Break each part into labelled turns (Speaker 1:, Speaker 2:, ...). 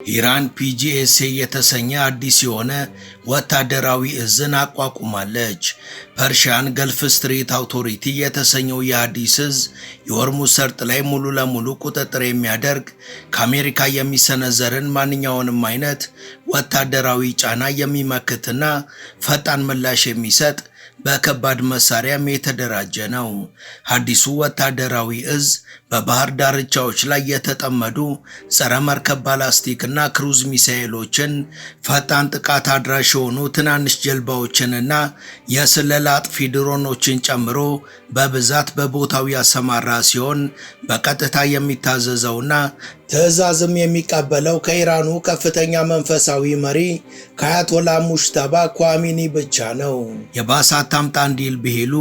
Speaker 1: ኢራን ፒጂኤስኤ የተሰኘ አዲስ የሆነ ወታደራዊ እዝን አቋቁማለች። ፐርሺያን ገልፍ ስትሬት አውቶሪቲ የተሰኘው የአዲስ እዝ የሆርሙዝ ሰርጥ ላይ ሙሉ ለሙሉ ቁጥጥር የሚያደርግ ከአሜሪካ የሚሰነዘርን ማንኛውንም አይነት ወታደራዊ ጫና የሚመክትና ፈጣን ምላሽ የሚሰጥ በከባድ መሳሪያም የተደራጀ ነው። አዲሱ ወታደራዊ እዝ በባህር ዳርቻዎች ላይ የተጠመዱ ጸረ መርከብ ባላስቲክ እና ክሩዝ ሚሳኤሎችን፣ ፈጣን ጥቃት አድራሽ የሆኑ ትናንሽ ጀልባዎችንና የስለላ አጥፊ ድሮኖችን ጨምሮ በብዛት በቦታው ያሰማራ ሲሆን በቀጥታ የሚታዘዘውና ትዕዛዝም የሚቀበለው ከኢራኑ ከፍተኛ መንፈሳዊ መሪ ከአያቶላ ሙጅተባ ኳሚኒ ብቻ ነው። የባሰ አታምጣ እንዲል ቢሉ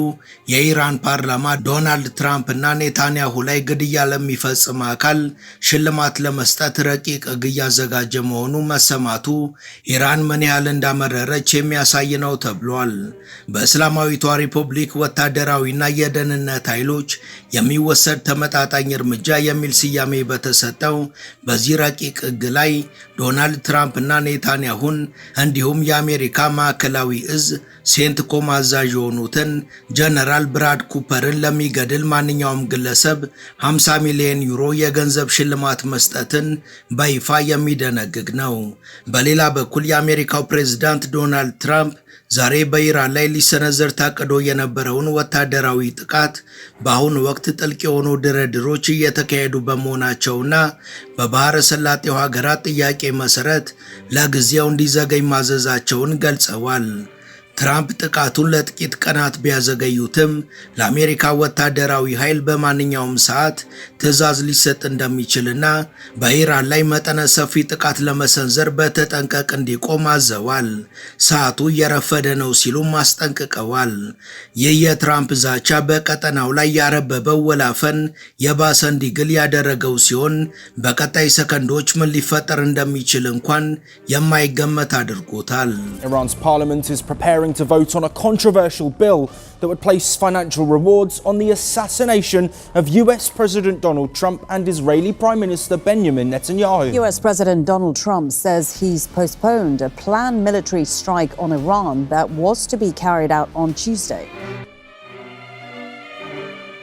Speaker 1: የኢራን ፓርላማ ዶናልድ ትራምፕ እና ኔታንያሁ ላይ ግድያ ለሚፈጽም አካል ሽልማት ለመስጠት ረቂቅ ሕግ እያዘጋጀ መሆኑ መሰማቱ ኢራን ምን ያህል እንዳመረረች የሚያሳይ ነው ተብሏል። በእስላማዊቷ ሪፐብሊክ ወታደራዊና የደህንነት ኃይሎች የሚወሰድ ተመጣጣኝ እርምጃ የሚል ስያሜ በተሰጠው በዚህ ረቂቅ ሕግ ላይ ዶናልድ ትራምፕ እና ኔታንያሁን እንዲሁም የአሜሪካ ማዕከላዊ እዝ ሴንትኮም አዛዥ የሆኑትን ጀነራል ብራድ ኩፐርን ለሚገድል ማንኛውም ግለሰብ 50 ሚሊዮን ዩሮ የገንዘብ ሽልማት መስጠትን በይፋ የሚደነግግ ነው። በሌላ በኩል የአሜሪካው ፕሬዝዳንት ዶናልድ ትራምፕ ዛሬ በኢራን ላይ ሊሰነዘር ታቅዶ የነበረውን ወታደራዊ ጥቃት በአሁኑ ወቅት ጥልቅ የሆኑ ድርድሮች እየተካሄዱ በመሆናቸውና በባህረ ሰላጤው ሀገራት ጥያቄ መሰረት ለጊዜው እንዲዘገይ ማዘዛቸውን ገልጸዋል። ትራምፕ ጥቃቱን ለጥቂት ቀናት ቢያዘገዩትም ለአሜሪካ ወታደራዊ ኃይል በማንኛውም ሰዓት ትዕዛዝ ሊሰጥ እንደሚችልና በኢራን ላይ መጠነ ሰፊ ጥቃት ለመሰንዘር በተጠንቀቅ እንዲቆም አዘዋል። ሰዓቱ እየረፈደ ነው ሲሉም አስጠንቅቀዋል። ይህ የትራምፕ ዛቻ በቀጠናው ላይ ያረበበው ወላፈን የባሰ እንዲግል ያደረገው ሲሆን በቀጣይ ሰከንዶች ምን ሊፈጠር እንደሚችል እንኳን የማይገመት አድርጎታል።
Speaker 2: Iran's parliament is preparing to vote on a controversial bill that would place financial rewards on the assassination of US President Donald Trump and Israeli Prime Minister Benjamin Netanyahu.
Speaker 3: US President Donald Trump says he's postponed a planned military strike on Iran that was to be carried out on Tuesday.